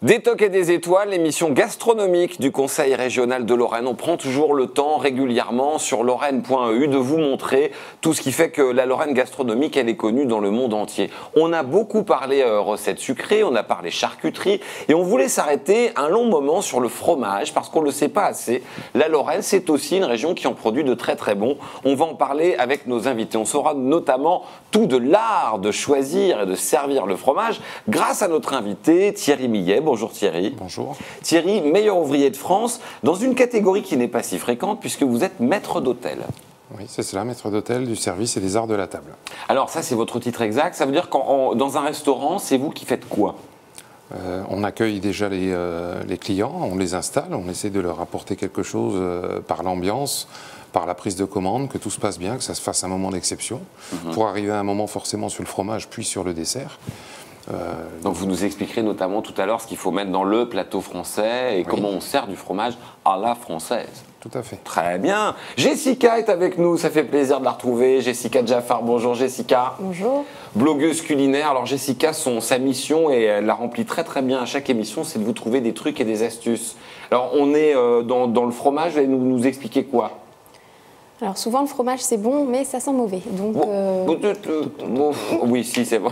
Des tocs et des étoiles, l'émission gastronomique du Conseil régional de Lorraine. On prend toujours le temps régulièrement sur lorraine.eu de vous montrer tout ce qui fait que la Lorraine gastronomique, elle est connue dans le monde entier. On a beaucoup parlé recettes sucrées, on a parlé charcuterie et on voulait s'arrêter un long moment sur le fromage parce qu'on ne le sait pas assez. La Lorraine, c'est aussi une région qui en produit de très très bons. On va en parler avec nos invités. On saura notamment tout de l'art de choisir et de servir le fromage grâce à notre invité Thierry Millet. Bonjour Thierry. Bonjour. Thierry, meilleur ouvrier de France, dans une catégorie qui n'est pas si fréquente puisque vous êtes maître d'hôtel. Oui, c'est cela, maître d'hôtel du service et des arts de la table. Alors ça, c'est votre titre exact. Ça veut dire que dans un restaurant, c'est vous qui faites quoi ? On accueille déjà les clients, on les installe, on essaie de leur apporter quelque chose par l'ambiance, par la prise de commande, que tout se passe bien, que ça se fasse un moment d'exception, pour arriver à un moment forcément sur le fromage, puis sur le dessert. Donc vous nous expliquerez notamment tout à l'heure ce qu'il faut mettre dans le plateau français et comment on sert du fromage à la française. Tout à fait. Très bien. Jessica est avec nous, ça fait plaisir de la retrouver. Jessica Jaffar, bonjour Jessica. Bonjour. Blogueuse culinaire. Alors Jessica, sa mission, et elle la remplit très très bien à chaque émission, c'est de vous trouver des trucs et des astuces. Alors on est dans le fromage, vous allez nous expliquer quoi ? Alors souvent le fromage c'est bon mais ça sent mauvais. Donc oui, si c'est bon.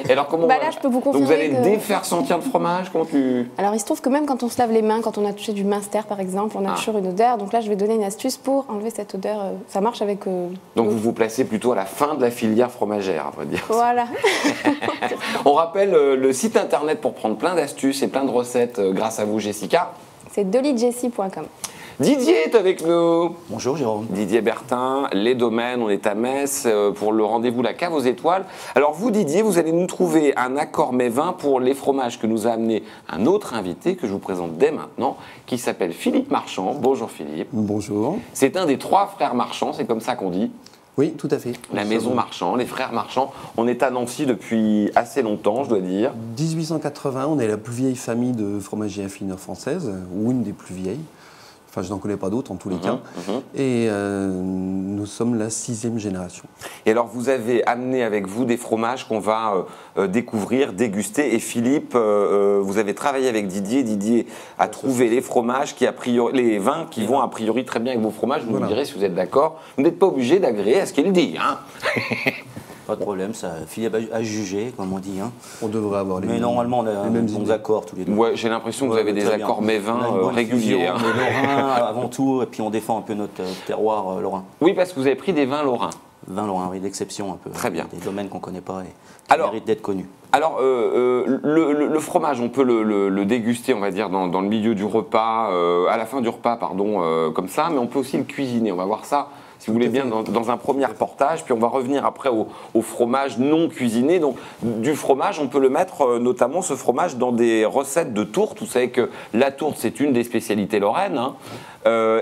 Et alors comment là je peux vous confirmer. Donc vous allez défaire sentir le fromage, comment tu... Alors il se trouve que même quand on se lave les mains, quand on a touché du minster par exemple, on a toujours une odeur. Donc là je vais donner une astuce pour enlever cette odeur. Ça marche avec... Donc vous vous placez plutôt à la fin de la filière fromagère, à vrai dire. Voilà. On rappelle le site internet pour prendre plein d'astuces et plein de recettes grâce à vous Jessica. C'est dolijessie.com. Didier est avec nous. Bonjour Jérôme. Didier Bertin, Les Domaines, on est à Metz pour le rendez-vous La Cave aux Étoiles. Alors vous Didier, vous allez nous trouver un accord mets vin pour les fromages que nous a amené un autre invité que je vous présente dès maintenant, qui s'appelle Philippe Marchand. Bonjour Philippe. Bonjour. C'est un des 3 frères Marchand, c'est comme ça qu'on dit. Oui, tout à fait. La maison Marchand, les frères Marchand. On est à Nancy depuis assez longtemps, je dois dire. 1880, on est la plus vieille famille de fromagers affineurs françaises, ou une des plus vieilles. Enfin, je n'en connais pas d'autres en tous les cas. Et nous sommes la 6e génération. Et alors, vous avez amené avec vous des fromages qu'on va découvrir, déguster. Et Philippe, vous avez travaillé avec Didier. Didier a trouvé les fromages, les vins qui vont a priori très bien avec vos fromages. Vous nous direz si vous êtes d'accord. Vous n'êtes pas obligé d'agréer à ce qu'il dit. Hein. Pas de problème, ça. Philippe a jugé, comme on dit. Hein. On devrait avoir les mêmes. Mais normalement, on a les bons accords tous les deux. Ouais, j'ai l'impression que vous avez des accords mévins réguliers. On est lorrains avant tout, et puis on défend un peu notre terroir lorrain. Oui, parce que vous avez pris des vins lorrains. Vins lorrains, oui, d'exception un peu. Très bien. Des domaines qu'on ne connaît pas et qui méritent d'être connus. Alors, le fromage, on peut le déguster, on va dire, dans le milieu du repas, à la fin du repas, pardon, comme ça, mais on peut aussi le cuisiner. On va voir ça, si vous voulez bien, dans un premier reportage, puis on va revenir après au fromage non cuisiné. Donc, du fromage, on peut le mettre, notamment ce fromage, dans des recettes de tourte. Vous savez que la tourte, c'est une des spécialités lorraines. Hein.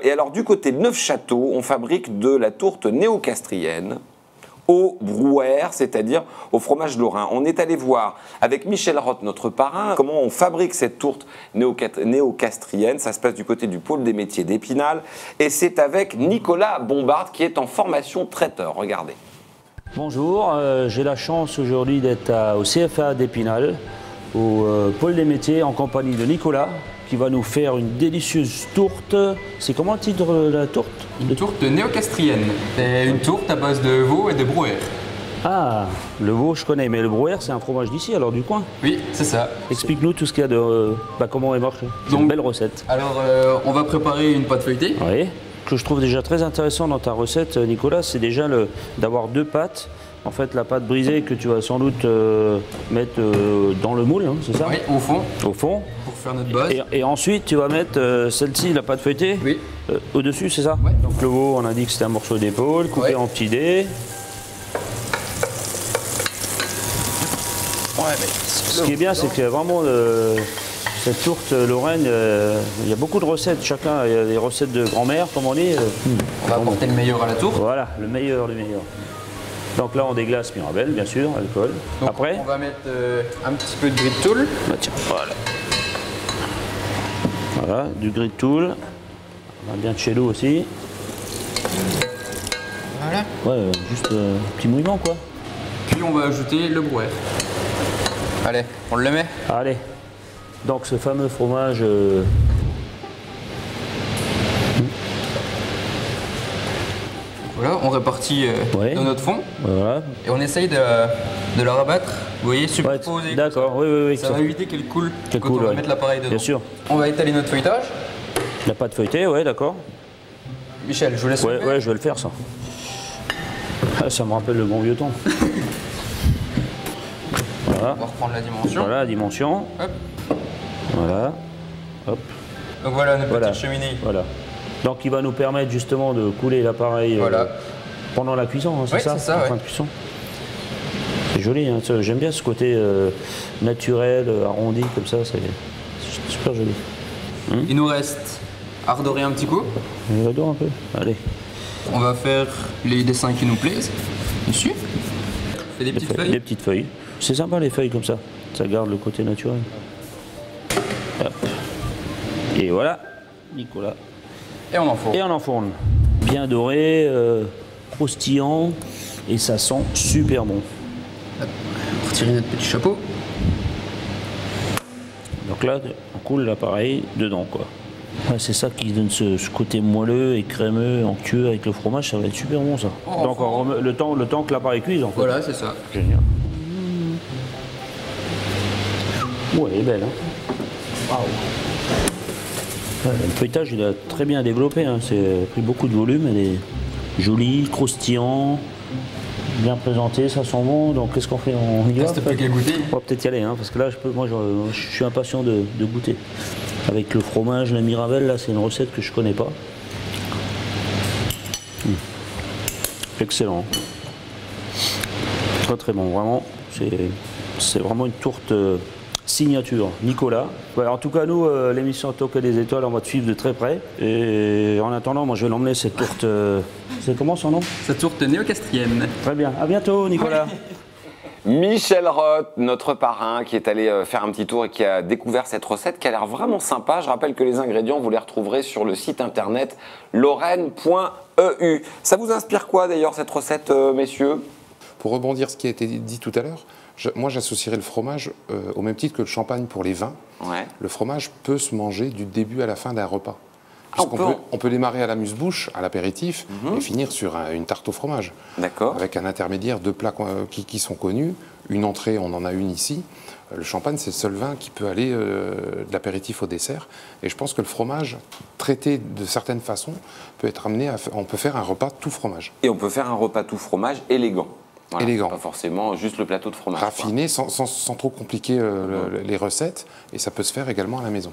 Et alors, du côté de Neufchâteau, on fabrique de la tourte néocastrienne au brouwer, c'est-à-dire au fromage lorrain. On est allé voir avec Michel Roth, notre parrain, comment on fabrique cette tourte néocastrienne. Ça se passe du côté du pôle des métiers d'Épinal. Et c'est avec Nicolas Bombard qui est en formation traiteur. Regardez. Bonjour, j'ai la chance aujourd'hui d'être au CFA d'Épinal, au pôle des métiers, en compagnie de Nicolas, qui va nous faire une délicieuse tourte. C'est comment le titre de la tourte? Une tourte néocastrienne. C'est une tourte à base de veau et de brouwer. Ah, le veau je connais, mais le brouwer c'est un fromage d'ici, alors du coin. Oui, c'est ça. Explique-nous tout ce qu'il y a de... comment elle marche. C'est une belle recette. Alors, on va préparer une pâte feuilletée. Oui, que je trouve déjà très intéressant dans ta recette, Nicolas, c'est déjà d'avoir 2 pâtes. En fait, la pâte brisée que tu vas sans doute mettre dans le moule, hein, c'est ça? Oui, au fond. Au fond. Pour faire notre base. Et ensuite, tu vas mettre celle-ci, la pâte feuilletée, oui. Au-dessus, c'est ça? Ouais. Donc le veau, on a dit que c'était un morceau d'épaule, coupé en petits dés. Ouais, mais ce qui est bien, c'est que vraiment, cette tourte lorraine, il y a beaucoup de recettes. Chacun, il y a des recettes de grand-mère, comme on dit. On va apporter le meilleur à la tourte. Voilà, le meilleur du meilleur. Donc là, on déglace Mirabelle, bien sûr, alcool. Donc après, on va mettre un petit peu de gris de toule. Bah tiens, voilà. Voilà, du gris de toule. On a bien de cello aussi. Voilà. Ouais, juste petit mouillement, quoi. Puis on va ajouter le brouwer. Allez, on le met. Allez. Donc ce fameux fromage. Voilà, on répartit Ouais. dans notre fond Voilà. et on essaye de le rabattre. Vous voyez, Ouais, superposer. d'accord, oui. Ça va éviter qu'elle coule Qu'elle quand coule, on va ouais. mettre l'appareil dedans. Bien sûr. On va étaler notre feuilletage. La pâte feuilletée, ouais, d'accord. Michel, je vous laisse. Ouais, le ouais, je vais le faire ça. Ah, ça me rappelle le bon vieux temps. Voilà. On va reprendre la dimension. Voilà la dimension. Hop. Voilà. Hop. Donc voilà notre Voilà. petite cheminée. Voilà. Donc il va nous permettre justement de couler l'appareil Voilà. pendant la cuisson, hein, c'est Oui, ça, c'est ça, en fin ouais. de cuisson. C'est joli, hein, j'aime bien ce côté naturel, arrondi comme ça, c'est super joli. Il nous reste à redorer un petit coup. On adore un peu. Allez, On va faire les dessins qui nous plaisent. Dessus. On fait des petites des feuilles. petites feuilles. C'est sympa les feuilles comme ça, ça garde le côté naturel. Hop. Et voilà, Nicolas. Et on enfourne. Et on enfourne. Bien doré, croustillant, et ça sent super bon. On va retirer notre petit chapeau. Donc là, on coule l'appareil dedans, quoi. Ouais, c'est ça qui donne ce côté moelleux et crémeux, onctueux avec le fromage, ça va être super bon ça. Oh, Donc on remet le temps que l'appareil cuise en fait. Voilà, c'est ça. Génial. Ouais, elle est belle. Hein. Waouh. Ouais, le feuilletage il a très bien développé, hein. C'est pris beaucoup de volume, elle est jolie, croustillant, bien présentée, ça sent bon. Donc qu'est-ce qu'on fait? On y va, Reste plus qu'à goûter. on va peut-être y aller, hein, parce que là, moi, je suis impatient de goûter. Avec le fromage, la Mirabelle, là, c'est une recette que je connais pas. Excellent. Très très bon, vraiment. C'est vraiment une tourte signature. Nicolas. Ouais, en tout cas, nous, l'émission Toque des Étoiles, on va te suivre de très près. Et en attendant, moi, je vais l'emmener cette tourte. C'est comment son nom? Cette tourte néo-castrienne. Très bien. À bientôt, Nicolas. Michel Roth, notre parrain, qui est allé faire un petit tour et qui a découvert cette recette qui a l'air vraiment sympa. Je rappelle que les ingrédients, vous les retrouverez sur le site internet lorraine.eu. Ça vous inspire quoi d'ailleurs cette recette, messieurs? Pour rebondir ce qui a été dit tout à l'heure, moi j'associerais le fromage au même titre que le champagne pour les vins. Ouais. Le fromage peut se manger du début à la fin d'un repas. Ah, On peut démarrer à l'amuse-bouche, à l'apéritif, et finir sur une tarte au fromage. D'accord. Avec un intermédiaire, deux plats qui sont connus. Une entrée, on en a une ici. Le champagne, c'est le seul vin qui peut aller de l'apéritif au dessert. Et je pense que le fromage, traité de certaines façons, peut être amené on peut faire un repas tout fromage. Et on peut faire un repas tout fromage élégant. Voilà, Élégant. Pas forcément juste le plateau de fromage. Raffiné, sans trop compliquer les recettes. Et ça peut se faire également à la maison.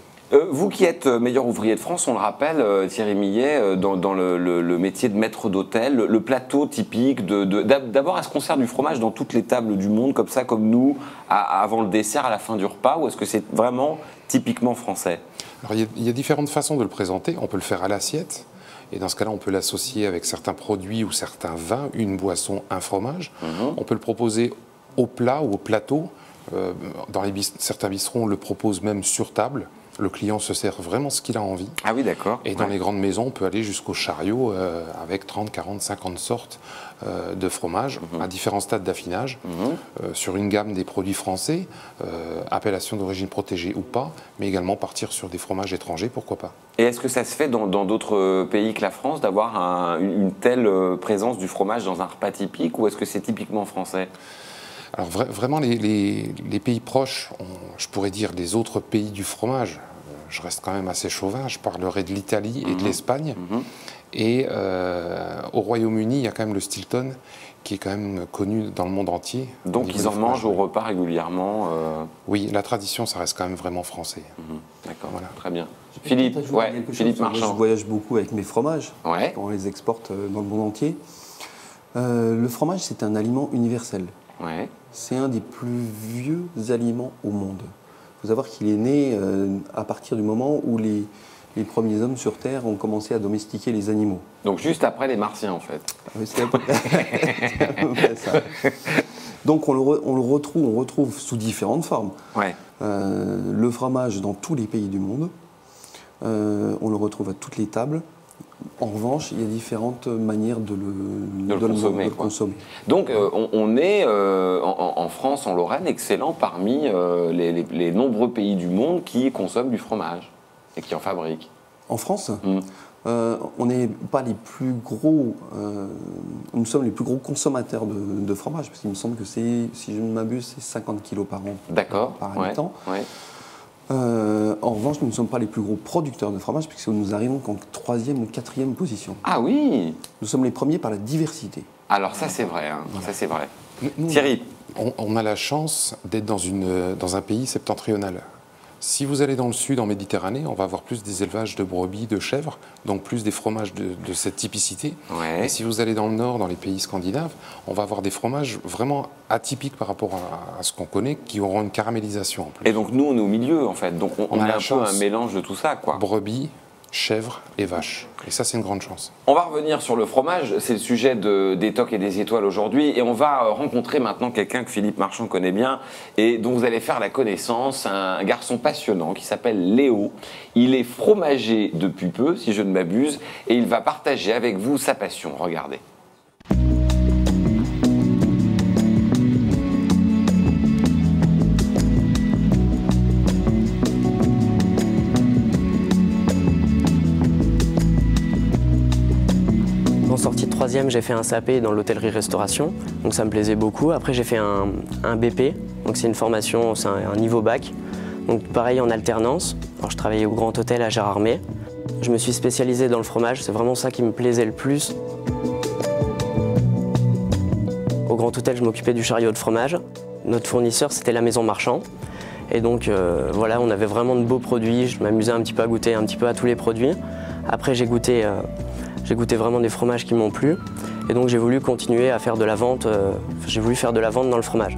Vous qui êtes meilleur ouvrier de France, on le rappelle, Thierry Millet, dans le métier de maître d'hôtel, le plateau typique, d'abord, est-ce qu'on sert du fromage dans toutes les tables du monde, comme ça, comme nous, avant le dessert, à la fin du repas, ou est-ce que c'est vraiment typiquement français? Alors, il y a différentes façons de le présenter. On peut le faire à l'assiette. Et dans ce cas-là, on peut l'associer avec certains produits ou certains vins, une boisson, un fromage. On peut le proposer au plat ou au plateau. Dans certains bistrots, on le propose même sur table. Le client se sert vraiment ce qu'il a envie. Ah oui, d'accord. Et dans les grandes maisons, on peut aller jusqu'au chariot avec 30, 40, 50 sortes de fromages à différents stades d'affinage, sur une gamme des produits français, appellation d'origine protégée ou pas, mais également partir sur des fromages étrangers, pourquoi pas. Et est-ce que ça se fait dans d'autres pays que la France d'avoir une telle présence du fromage dans un repas typique, ou est-ce que c'est typiquement français? Alors vraiment, les pays proches, je pourrais dire les autres pays du fromage, je reste quand même assez chauvin, je parlerai de l'Italie et de l'Espagne. Et au Royaume-Uni, il y a quand même le Stilton, qui est quand même connu dans le monde entier. Donc ils en mangent au repas régulièrement Oui, la tradition, ça reste quand même vraiment français. D'accord, Voilà. très bien. Philippe, Philippe Moi, Marchand. je voyage beaucoup avec mes fromages. Ouais. On les exporte dans le monde entier. Le fromage, c'est un aliment universel. Ouais. C'est un des plus vieux aliments au monde. Il faut savoir qu'il est né à partir du moment où les premiers hommes sur Terre ont commencé à domestiquer les animaux. Donc juste après les Martiens, en fait. C'est à peu près ça. Donc on le retrouve sous différentes formes. Ouais. Le fromage dans tous les pays du monde. On le retrouve à toutes les tables. En revanche, il y a différentes manières de le consommer. Donc, on est en France, en Lorraine, excellent parmi les nombreux pays du monde qui consomment du fromage et qui en fabriquent. En France, on n'est pas les plus gros. Nous sommes les plus gros consommateurs de fromage, parce qu'il me semble que c'est, si je ne m'abuse, c'est 50 kilos par an par habitant. Ouais. En revanche, nous ne sommes pas les plus gros producteurs de fromage, puisque nous arrivons qu'en 3e ou 4e position. Ah oui. Nous sommes les premiers par la diversité. Alors ça c'est vrai, hein. Ça c'est vrai. Thierry, on a la chance d'être dans un pays septentrional. Si vous allez dans le sud, en Méditerranée, on va avoir plus des élevages de brebis, de chèvres, donc plus des fromages de cette typicité. Ouais. Et si vous allez dans le nord, dans les pays scandinaves, on va avoir des fromages vraiment atypiques par rapport à ce qu'on connaît, qui auront une caramélisation en plus. Et donc nous, on est au milieu en fait, donc on a un peu un mélange de tout ça, quoi. Brebis, chèvres et vaches. Et ça, c'est une grande chance. On va revenir sur le fromage, c'est le sujet des tocs et des étoiles aujourd'hui, et on va rencontrer maintenant quelqu'un que Philippe Marchand connaît bien et dont vous allez faire la connaissance, un garçon passionnant qui s'appelle Léo. Il est fromager depuis peu, si je ne m'abuse, et il va partager avec vous sa passion. Regardez. En sortie de 3e, j'ai fait un SAP dans l'hôtellerie-restauration, donc ça me plaisait beaucoup. Après, j'ai fait un BP, donc c'est une formation, c'est un niveau bac, donc pareil en alternance. Alors, je travaillais au Grand Hôtel à Gérardmer. Je me suis spécialisé dans le fromage, c'est vraiment ça qui me plaisait le plus. Au Grand Hôtel, je m'occupais du chariot de fromage. Notre fournisseur, c'était la Maison Marchand. Et donc voilà, on avait vraiment de beaux produits. Je m'amusais un petit peu à goûter un petit peu à tous les produits. Après, j'ai goûté vraiment des fromages qui m'ont plu. Et donc j'ai voulu continuer à faire de la vente. J'ai voulu faire de la vente dans le fromage.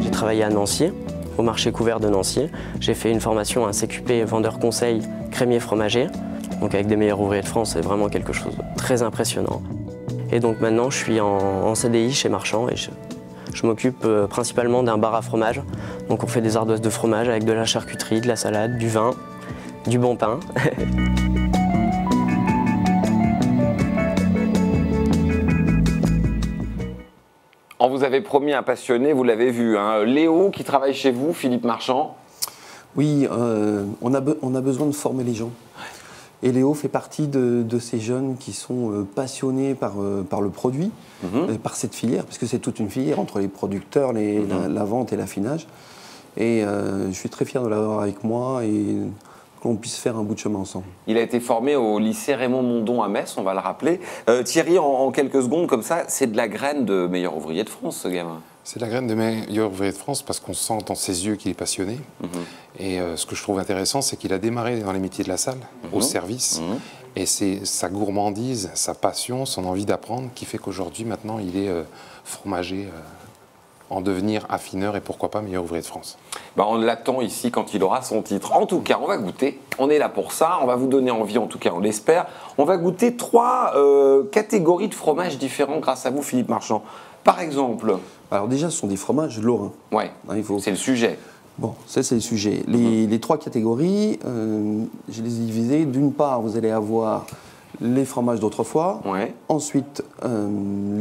J'ai travaillé à Nancy, au marché couvert de Nancy. J'ai fait une formation à CQP vendeur conseil crémier fromager. Donc avec des meilleurs ouvriers de France, c'est vraiment quelque chose de très impressionnant. Et donc maintenant, je suis en CDI chez Marchand et je m'occupe principalement d'un bar à fromage. Donc on fait des ardoises de fromage avec de la charcuterie, de la salade, du vin, du bon pain. On vous avait promis un passionné, vous l'avez vu, hein. Léo qui travaille chez vous, Philippe Marchand. Oui, on a besoin de former les gens. Et Léo fait partie de ces jeunes qui sont passionnés par le produit, par cette filière, parce que c'est toute une filière entre les producteurs, la vente et l'affinage. Et je suis très fier de l'avoir avec moi et qu'on puisse faire un bout de chemin ensemble. Il a été formé au lycée Raymond Mondon à Metz, on va le rappeler. Thierry, en quelques secondes comme ça, c'est de la graine de meilleur ouvrier de France, ce gamin. C'est la graine de meilleur ouvrier de France parce qu'on sent dans ses yeux qu'il est passionné. Et ce que je trouve intéressant, c'est qu'il a démarré dans les métiers de la salle, au service. Et c'est sa gourmandise, sa passion, son envie d'apprendre qui fait qu'aujourd'hui, maintenant, il est fromager en devenir affineur et pourquoi pas meilleur ouvrier de France. Ben, on l'attend ici quand il aura son titre. En tout cas, on va goûter. On est là pour ça. On va vous donner envie, en tout cas, on l'espère. On va goûter 3 catégories de fromages différents grâce à vous, Philippe Marchand. Par exemple... Alors déjà, ce sont des fromages lorrains. Ouais, c'est le sujet. Bon, ça c'est le sujet. Les 3 catégories, je les ai divisées. D'une part, vous allez avoir les fromages d'autrefois. Ouais. Ensuite,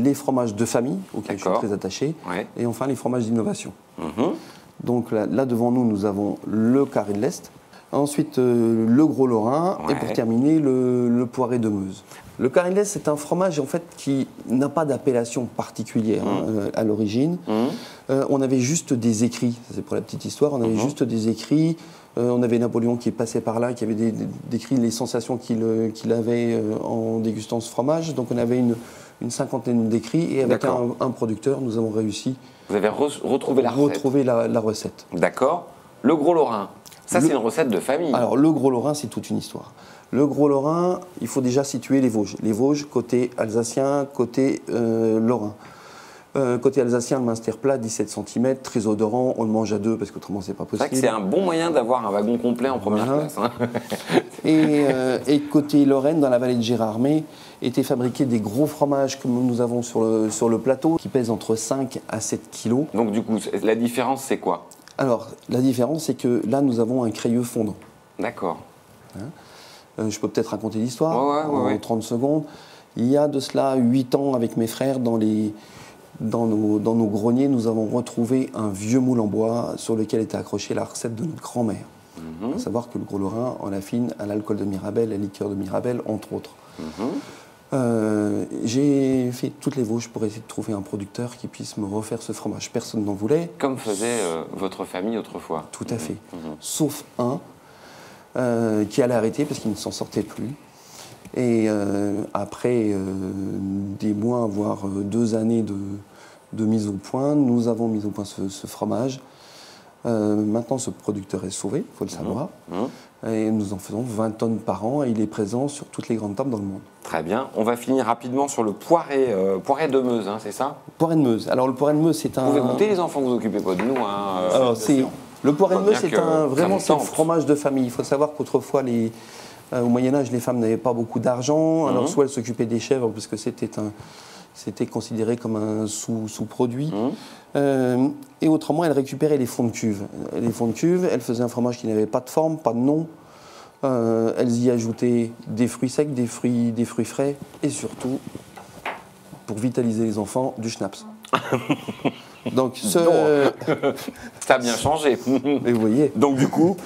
les fromages de famille, auxquels je suis très attaché. Ouais. Et enfin, les fromages d'innovation. Donc là, devant nous, nous avons le carré de l'Est. Ensuite, le gros lorrain. Et pour terminer, le poiré de Meuse. Le carré de l'Est, c'est un fromage en fait, qui n'a pas d'appellation particulière à l'origine. On avait juste des écrits, c'est pour la petite histoire, on avait juste des écrits. On avait Napoléon qui est passé par là, qui avait décrit les sensations qu'il avait en dégustant ce fromage. Donc on avait une cinquantaine d'écrits et avec un producteur, nous avons réussi. Vous avez retrouvé la recette. La recette. D'accord. Le gros lorrain, ça c'est une recette de famille. Alors le gros lorrain, c'est toute une histoire. Le gros lorrain, il faut déjà situer les Vosges. Les Vosges, côté alsacien, côté lorrain. Côté alsacien, le Münster plat, 17 cm, très odorant, on le mange à 2 parce qu'autrement c'est pas possible. C'est vrai que c'est un bon moyen d'avoir un wagon complet en première classe. Hein. Et côté Lorraine, dans la vallée de Gérardmer, étaient fabriqués des gros fromages comme nous avons sur le plateau, qui pèsent entre 5 à 7 kg. Donc du coup, la différence c'est quoi? Alors, la différence c'est que là nous avons un crayeux fondant. D'accord. Je peux peut-être raconter l'histoire Ouais. en 30 secondes. Il y a de cela 8 ans, avec mes frères, dans nos greniers, nous avons retrouvé un vieux moule en bois sur lequel était accrochée la recette de notre grand-mère. Il faut savoir que le Gros Lorrain, en affine à l'alcool de Mirabelle, à la liqueur de Mirabelle, entre autres. J'ai fait toutes les Vosges pour essayer de trouver un producteur qui puisse me refaire ce fromage. Personne n'en voulait. Comme faisait votre famille autrefois. Tout à fait. Sauf un qui allait arrêter parce qu'il ne s'en sortait plus. Et après des mois, voire 2 années de mise au point, nous avons mis au point ce fromage. Maintenant, ce producteur est sauvé, il faut le savoir. Et nous en faisons 20 tonnes par an et il est présent sur toutes les grandes tables dans le monde. Très bien. On va finir rapidement sur le poiré de Meuse, hein, c'est ça? Poiré de Meuse. Alors, le poiré de Meuse, c'est un... Vous pouvez goûter, les enfants, vous occupez pas de nous. Hein, Alors, le poiré de Meuse, c'est vraiment c'est un fromage de famille. Il faut savoir qu'autrefois, au Moyen-Âge, les femmes n'avaient pas beaucoup d'argent. Alors, soit elles s'occupaient des chèvres, parce que c'était considéré comme un sous-produit. Et autrement, elles récupéraient les fonds de cuve. Les fonds de cuve, elles faisaient un fromage qui n'avait pas de forme, pas de nom. Elles y ajoutaient des fruits secs, des fruits frais, et surtout, pour vitaliser les enfants, du schnapps. Donc, ça a bien changé. Et vous voyez. Donc, du coup,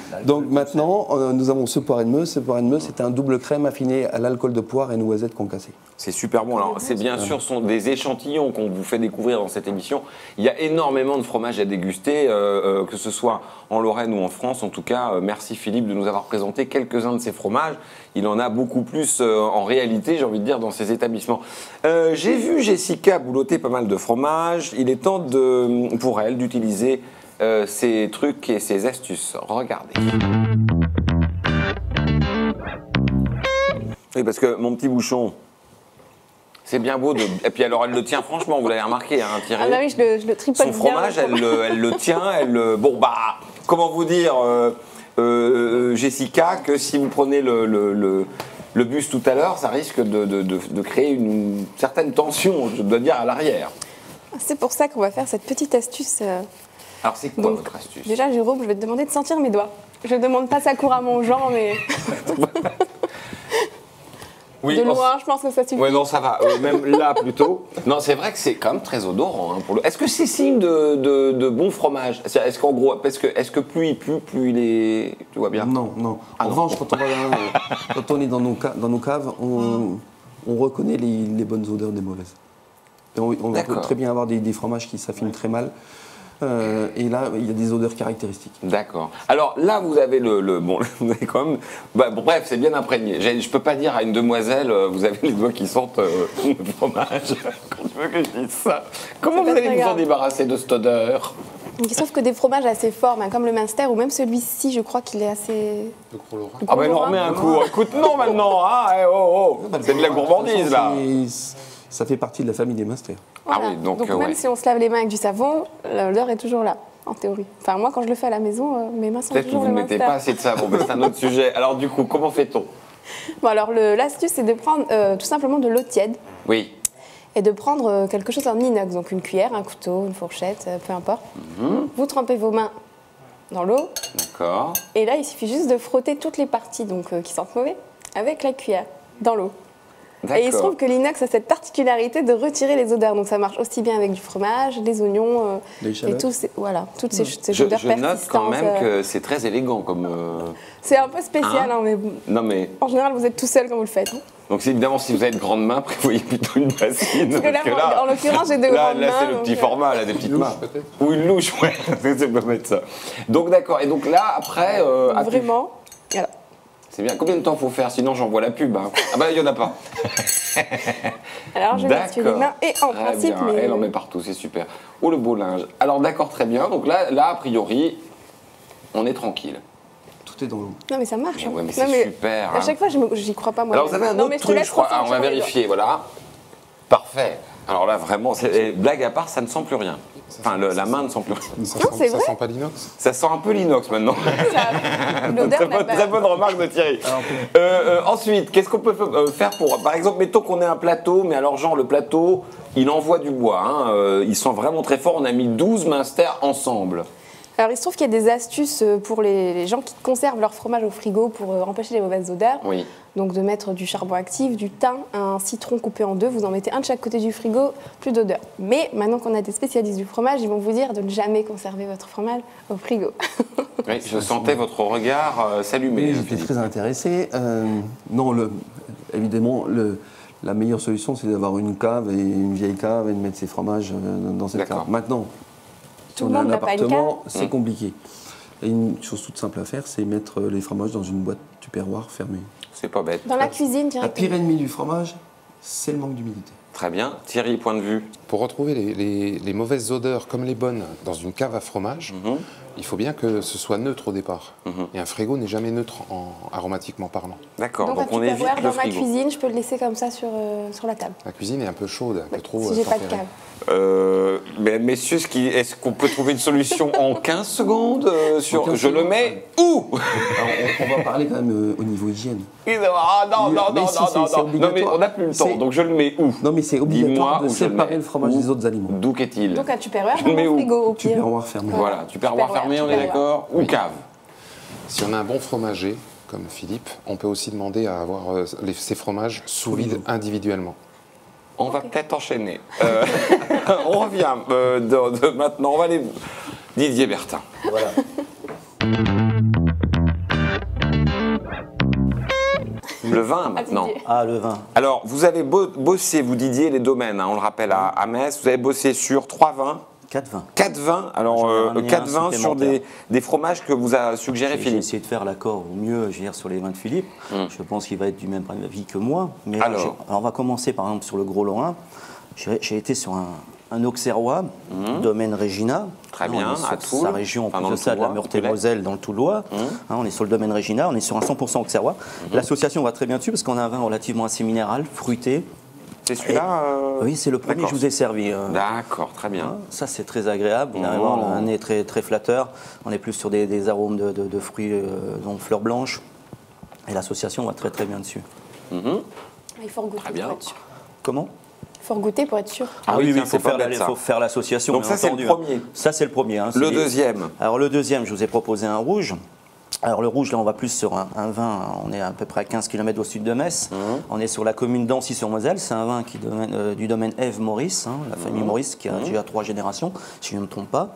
maintenant, nous avons ce poiré de Meuse. Ce poiré de Meuse, c'est un double crème affiné à l'alcool de poire et noisettes concassées. C'est super bon. Alors, c'est bien sûr sont des échantillons qu'on vous fait découvrir dans cette émission. Il y a énormément de fromages à déguster, que ce soit en Lorraine ou en France. En tout cas, merci Philippe de nous avoir présenté quelques-uns de ces fromages. Il en a beaucoup plus en réalité, j'ai envie de dire, dans ces établissements. J'ai vu Jessica boulotter pas mal de fromages. Il est temps pour elle d'utiliser ces trucs et ces astuces. Regardez. Oui, parce que mon petit bouchon, c'est bien beau de... Et puis alors, elle le tient, franchement, vous l'avez remarqué, hein, Thierry. Ah bah oui, je le tripote bien. Son fromage, elle le tient, bon, bah, comment vous dire, Jessica, que si vous prenez le bus tout à l'heure, ça risque de créer une certaine tension, je dois dire, à l'arrière. C'est pour ça qu'on va faire cette petite astuce. Alors, c'est quoi votre astuce? Déjà, Jérôme, je vais te demander de sentir mes doigts. Je ne demande pas ça couramment aux gens, mais... Oui, de loin, je pense que ça suffit. Oui, non, ça va. Même là, plutôt. Non, c'est vrai que c'est quand même très odorant. Hein, Est-ce que c'est signe de bon fromage? Est-ce qu'en gros, est-ce que plus il pue, plus il est... Tu vois bien? Non. En revanche, quand on est dans nos caves, on reconnaît les bonnes odeurs des mauvaises. Et on peut très bien avoir des fromages qui s'affinent très mal. Et là, il y a des odeurs caractéristiques. D'accord. Alors là, vous avez bon, vous avez quand même... bref, c'est bien imprégné. Je ne peux pas dire à une demoiselle, vous avez les doigts qui sentent le fromage. Quand tu veux que je dise ça. Comment vous allez vous en débarrasser de cette odeur? Sauf que des fromages assez forts, comme le Münster, ou même celui-ci, je crois qu'il est assez... Le Gros Lorrain. Ah ben, on remet un coup. Écoute, non, maintenant. C'est de la gourmandise, là. Ça fait partie de la famille des Münster. Voilà. Ah oui, donc même si on se lave les mains avec du savon, l'odeur est toujours là, en théorie. Enfin, moi, quand je le fais à la maison, mes mains sont toujours le Münster. Peut-être que vous ne mettez pas assez de savon, mais c'est un autre sujet. Alors du coup, comment fait-on? Bon, alors l'astuce, c'est de prendre tout simplement de l'eau tiède. Oui. Et de prendre quelque chose en inox, donc une cuillère, un couteau, une fourchette, peu importe. Vous trempez vos mains dans l'eau. D'accord. Et là, il suffit juste de frotter toutes les parties qui sentent mauvais avec la cuillère dans l'eau. Et il se trouve que l'inox a cette particularité de retirer les odeurs. Donc ça marche aussi bien avec du fromage, des oignons, et tout, toutes ces odeurs persistantes. Je note quand même que c'est très élégant comme... C'est un peu spécial, mais, non, mais en général vous êtes tout seul quand vous le faites. Donc évidemment, si vous avez de grandes mains, prévoyez plutôt une bassine. Parce que là, en l'occurrence, j'ai de grandes mains. Là, c'est le petit format, là, des petites mains. Ou une louche, ouais, c'est pas mettre ça. Donc d'accord, et donc là, après... Vraiment, voilà. C'est bien. Combien de temps faut faire? Sinon, j'envoie la pub. Hein. Ah bah, il n'y en a pas. Alors, je mets sur les mains et en principe... Bien. Elle en met partout, c'est super. Oh, le beau linge. Alors, d'accord, très bien. Donc là, a priori, on est tranquille. Tout est dans l'eau. Non, mais ça marche. Ouais, mais c'est super. À chaque fois, j'y crois pas, moi. Alors, vous avez un autre truc, je crois. On va vérifier, voilà. Parfait. Alors là, vraiment, blague à part, ça ne sent plus rien. Enfin, la main ne sent plus rien. Ça sent pas l'inox? Ça sent un peu l'inox maintenant. Très bonne remarque de Thierry. Ensuite, qu'est-ce qu'on peut faire pour... Par exemple, mettons qu'on ait un plateau, mais alors genre le plateau, il envoie du bois. Hein, il sent vraiment très fort. On a mis 12 Münster ensemble. Alors, il se trouve qu'il y a des astuces pour les gens qui conservent leur fromage au frigo pour empêcher les mauvaises odeurs. Oui. Donc, de mettre du charbon actif, du thym, un citron coupé en deux. Vous en mettez un de chaque côté du frigo, plus d'odeur. Mais maintenant qu'on a des spécialistes du fromage, ils vont vous dire de ne jamais conserver votre fromage au frigo. Oui, je sentais votre regard s'allumer. Oui, j'étais très intéressé. Non, évidemment, la meilleure solution, c'est d'avoir une cave, et une vieille cave, et de mettre ses fromages dans cette cave. Maintenant, si on a un appartement, c'est compliqué. Et une chose toute simple à faire, c'est mettre les fromages dans une boîte tupperware fermée. C'est pas bête. Dans la cuisine, directement. La pire ennemie du fromage, c'est le manque d'humidité. Très bien. Thierry, point de vue. Pour retrouver les mauvaises odeurs comme les bonnes dans une cave à fromage, il faut bien que ce soit neutre au départ. Et un frigo n'est jamais neutre aromatiquement parlant. D'accord, donc on évite le dans frigo. ma cuisine, je peux le laisser comme ça sur la table. La cuisine est un peu chaude, un peu trop si j'ai pas de tempérée. cave. Mais messieurs, est-ce qu'on peut trouver une solution en 15 secondes je le mets où? Alors, on va parler quand même au niveau hygiène. Ah non, c'est mais on n'a plus le temps, donc je le mets où? Non, mais c'est obligatoire de où je le séparer mets. le fromage des autres aliments. D'où qu'est-il? Donc, à tupperware, Je dans le mets mon où? frigo, au pire. Tupperware fermé. Voilà, tupperware fermé, on est d'accord? Ou cave? Si on a un bon fromager, comme Philippe, on peut aussi demander à avoir ces fromages sous vide individuellement. On va peut-être enchaîner. On revient maintenant. On va aller. Didier Bertin. Voilà. Le vin maintenant. Ah, le vin. Alors, vous avez bossé, vous Didier, les domaines, on le rappelle à Metz, vous avez bossé sur 3 vins. 4 vins. 4 vins, alors 4 vins sur des fromages que vous a suggéré J'ai Philippe. essayé de faire l'accord au mieux, je veux dire, sur les vins de Philippe. Je pense qu'il va être du même avis que moi. Mais alors on va commencer par exemple sur le Gros Lorrain. J'ai été sur un auxerrois, domaine Regina. Très bien, à Toul. Sa région, en plus de ça, de la Meurthe-et-Moselle, dans le Toulois. On est sur le domaine Regina, on est sur un 100% auxerrois. L'association va très bien dessus parce qu'on a un vin relativement assez minéral, fruité. C'est celui-là Oui, c'est le premier que je vous ai servi. D'accord, très bien. Ça, c'est très agréable. On a vraiment un nez très, très flatteur. On est plus sur des arômes de fruits, donc fleurs blanches. Et l'association va très, très bien dessus. Il faut regoûter Très bien. pour être sûr. Comment ? Il faut regoûter pour être sûr. Ah oui, il faut faire l'association. Donc bien ça, c'est le entendu. premier. Ça, c'est le premier. Le deuxième. Alors, le deuxième, je vous ai proposé un rouge. Alors le rouge, là, on va plus sur un vin, on est à peu près à 15 km au sud de Metz. On est sur la commune d'Ancy-sur-Moselle. C'est un vin du domaine Ève Maurice, la famille Maurice, qui a déjà 3 générations, si je ne me trompe pas.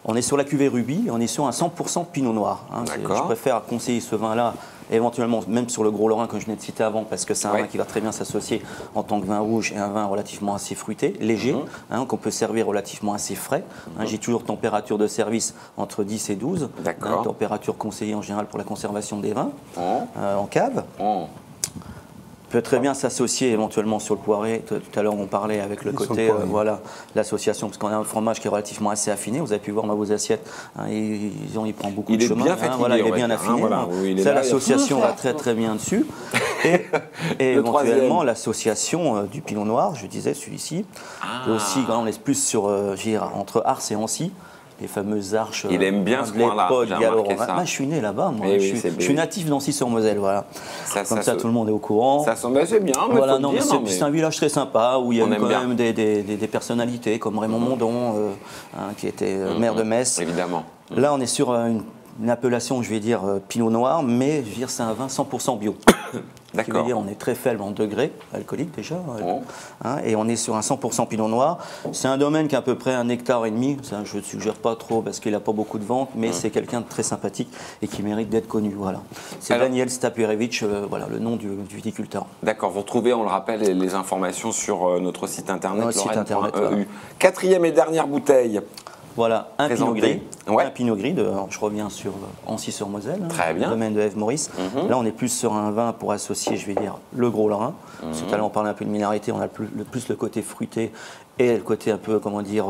On est sur la cuvée Rubis, on est sur un 100% Pinot Noir. Je préfère conseiller ce vin-là, éventuellement même sur le Gros Lorrain que je venais de citer avant, parce que c'est un vin qui va très bien s'associer en tant que vin rouge et un vin relativement assez fruité, léger, qu'on peut servir relativement assez frais. J'ai toujours température de service entre 10 et 12. Température conseillée en général pour la conservation des vins en cave. Peut très bien s'associer éventuellement sur le poiré. Tout à l'heure, on parlait avec le côté, l'association, parce qu'on a un fromage qui est relativement assez affiné. Vous avez pu voir vos assiettes, il prend beaucoup de chemin. Bien fatigué, il est bien affiné. Ça, l'association va très très bien dessus. Et éventuellement, l'association du Pinot Noir, je disais, celui-ci. Et aussi, quand on est plus sur, entre Ars et Ancy. Les fameuses arches. Il aime bien ce coin-là. Je suis né là-bas, moi. Je suis natif d'Ancy-sur-Moselle, voilà. Comme ça, tout le monde est au courant. Ça semble assez bien. Voilà, c'est un village très sympa où il y a quand même des personnalités comme Raymond Mondon, qui était maire de Metz. Évidemment. Là, on est sur une appellation, je vais dire Pinot Noir, mais je veux dire c'est un vin 100% bio. Ce qui veut dire on est très faible en degrés alcooliques déjà, et on est sur un 100% Pinot Noir. C'est un domaine qui a à peu près 1,5 hectare. Ça, je ne suggère pas trop parce qu'il n'a pas beaucoup de ventes, mais c'est quelqu'un de très sympathique et qui mérite d'être connu. Voilà. C'est Daniel Stapierevich, voilà, le nom du viticulteur. D'accord, vous retrouvez, on le rappelle, les informations sur notre site internet. Quatrième et dernière bouteille. Voilà, un Pinot Gris. Un Pinot Gris, je reviens sur Ancy-sur-Moselle, le domaine de Ève Maurice. Là, on est plus sur un vin pour associer, je vais dire, le Gros Lorrain. Tout à l'heure, on parlait un peu de minéralité, on a plus le côté fruité et le côté un peu, comment dire,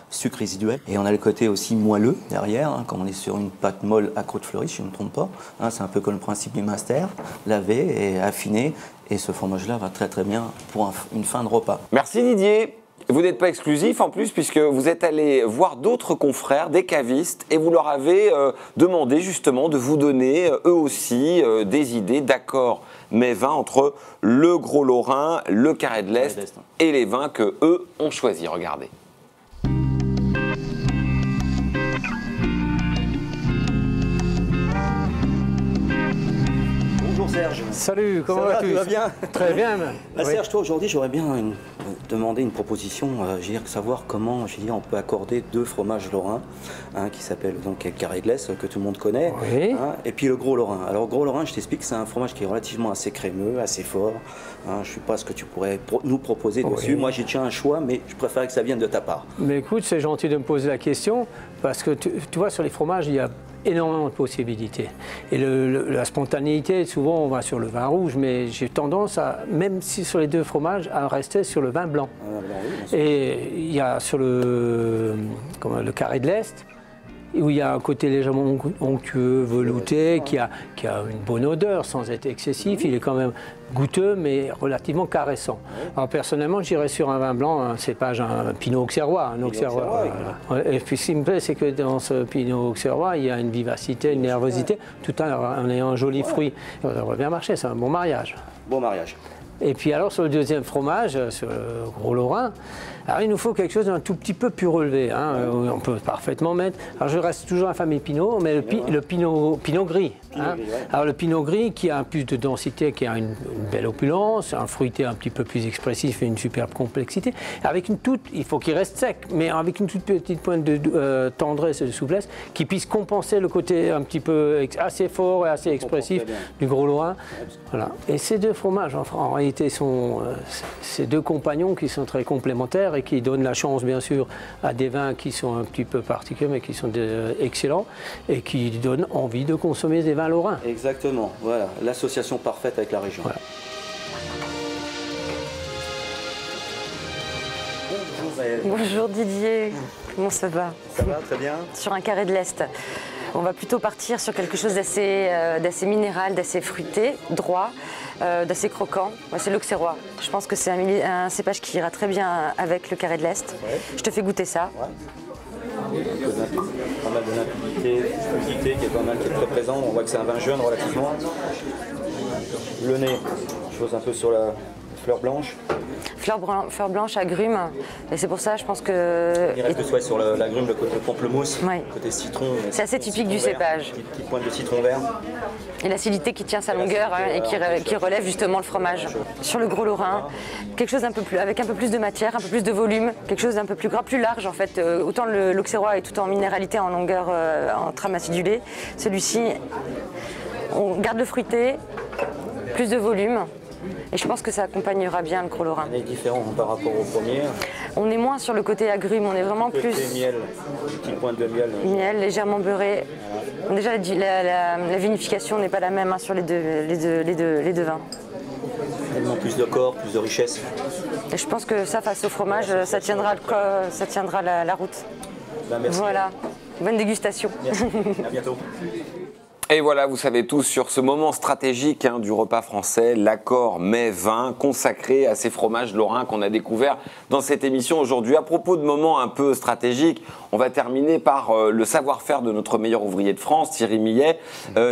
sucre résiduel. Et on a le côté aussi moelleux derrière, comme on est sur une pâte molle à croûte fleurie, si je ne me trompe pas. C'est un peu comme le principe du master, lavé et affiné. Et ce fromage-là va très très bien pour une fin de repas. Merci Didier. Vous n'êtes pas exclusif en plus puisque vous êtes allé voir d'autres confrères, des cavistes, et vous leur avez demandé justement de vous donner eux aussi des idées d'accords mets vins entre le Gros Lorrain, le Carré de l'Est et les vins que eux ont choisis. Regardez. Serge. Salut, comment vas-tu? Tout va bien? Très bien. Oui. Serge, toi aujourd'hui j'aurais bien demandé une proposition, savoir comment on peut accorder 2 fromages lorrains, qui s'appellent donc Carré-Glesse, que tout le monde connaît, oui. Et puis le Gros Lorrain. Alors Gros Lorrain, je t'explique, c'est un fromage qui est relativement assez crémeux, assez fort. Je ne sais pas ce que tu pourrais nous proposer dessus. Moi j'ai déjà un choix, mais je préfère que ça vienne de ta part. Mais écoute, c'est gentil de me poser la question, parce que tu vois, sur les fromages, il y a énormément de possibilités. Et la spontanéité, souvent on va sur le vin rouge, mais j'ai tendance à, même si sur les 2 fromages, à rester sur le vin blanc. Oui, et il y a sur le Carré de l'Est, où il y a un côté légèrement onctueux, velouté, qui a une bonne odeur sans être excessif. Il est quand même goûteux, mais relativement caressant. Alors personnellement, j'irais sur un vin blanc, un cépage, un Pinot Auxerrois. Et puis ce qui me plaît, c'est que dans ce Pinot Auxerrois, il y a une vivacité, une nervosité, tout en ayant un joli fruit. Ça devrait bien marcher, c'est un bon mariage. Bon mariage. Et puis alors sur le 2e fromage, sur le Gros Lorrain, alors il nous faut quelque chose d'un tout petit peu plus relevé. On peut parfaitement mettre. Alors je reste toujours à la famille Pinot, mais le Pinot gris. Alors le Pinot gris qui a un plus de densité, qui a une belle opulence, un fruité un petit peu plus expressif et une superbe complexité. Avec il faut qu'il reste sec, mais avec une toute petite pointe de tendresse et de souplesse qui puisse compenser le côté un petit peu assez fort et assez expressif du Gros Lorrain. Voilà. Et ces 2 fromages, en réalité, sont ces 2 compagnons qui sont très complémentaires et qui donnent la chance, bien sûr, à des vins qui sont un petit peu particuliers, mais qui sont excellents et qui donnent envie de consommer des vins lorrains. Exactement, voilà, l'association parfaite avec la région. Voilà. Bonjour Didier, comment ça va? Ça va, très bien. Sur un Carré de l'Est. On va plutôt partir sur quelque chose d'assez minéral, d'assez fruité, droit, d'assez croquant. C'est l'Auxerrois. Je pense que c'est un cépage qui ira très bien avec le Carré de l'Est. Ouais. Je te fais goûter ça. Ouais. Pas mal de limpidité, qui est pas mal, qui est très présent. On voit que c'est un vin jeune relativement. Le nez, chose un peu sur la fleur blanche. Fleur blanche, agrumes, et c'est pour ça je pense que... Il reste soit sur l'agrume, le côté pamplemousse, oui. Le côté citron. C'est assez typique du cépage. Petite pointe de citron vert. Et l'acidité qui tient sa longueur et qui relève justement le fromage. Sur le Gros Lorrain, quelque chose avec un peu plus de matière, un peu plus de volume, quelque chose d'un peu plus gras, plus large en fait. Autant l'Auxerrois est tout en minéralité, en longueur, en trame acidulée. Celui-ci, on garde le fruité, plus de volume. Et je pense que ça accompagnera bien le Gros Lorrain. On est différent par rapport au premier. On est moins sur le côté agrume, on est vraiment plus... miel, une petite pointe de miel. Miel, légèrement beurré. Voilà. Déjà, la vinification n'est pas la même sur les deux vins. Tellement plus de corps, plus de richesse. Et je pense que ça, face au fromage, ça tiendra la route. Ben, merci. Voilà, bonne dégustation. Merci, à bientôt. Et voilà, vous savez tous sur ce moment stratégique du repas français, l'accord mets-vin consacré à ces fromages lorrains qu'on a découverts dans cette émission aujourd'hui. À propos de moments un peu stratégiques, on va terminer par le savoir-faire de notre meilleur ouvrier de France, Thierry Millet.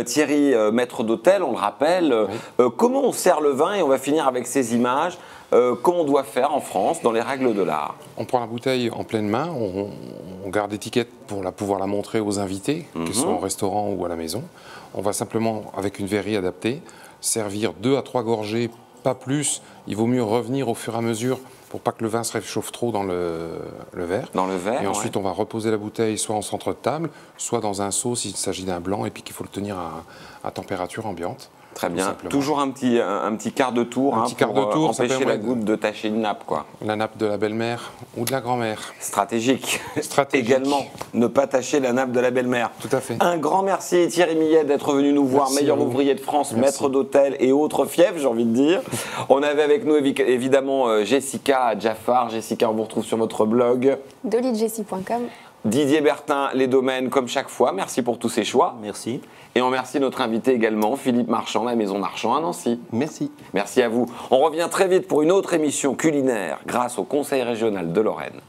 Thierry, maître d'hôtel, on le rappelle. Comment on sert le vin? Et on va finir avec ces images. Comment on doit faire en France dans les règles de l'art? On prend la bouteille en pleine main, on garde l'étiquette pour pouvoir la montrer aux invités, qu'ils soient au restaurant ou à la maison. On va simplement, avec une verrie adaptée, servir 2 à 3 gorgées, pas plus. Il vaut mieux revenir au fur et à mesure pour pas que le vin se réchauffe trop dans le verre. Dans le verre, et ensuite, on va reposer la bouteille soit en centre de table, soit dans un seau s'il s'agit d'un blanc, et puis qu'il faut le tenir à température ambiante. Très bien. Toujours un petit quart de tour, pour empêcher la goutte de tacher une nappe, quoi. La nappe de la belle-mère ou de la grand-mère. Stratégique. Également, ne pas tacher la nappe de la belle-mère. Tout à fait. Un grand merci Thierry Millet d'être venu nous voir, meilleur ouvrier de France, maître d'hôtel et autres fiefs, j'ai envie de dire. On avait avec nous évidemment Jessica Jaffar. Jessica, on vous retrouve sur votre blog. dolitjessie.com. Didier Bertin, les domaines comme chaque fois. Merci pour tous ces choix. Merci. Et on remercie notre invité également, Philippe Marchand, la Maison Marchand à Nancy. Merci. Merci à vous. On revient très vite pour une autre émission culinaire grâce au Conseil régional de Lorraine.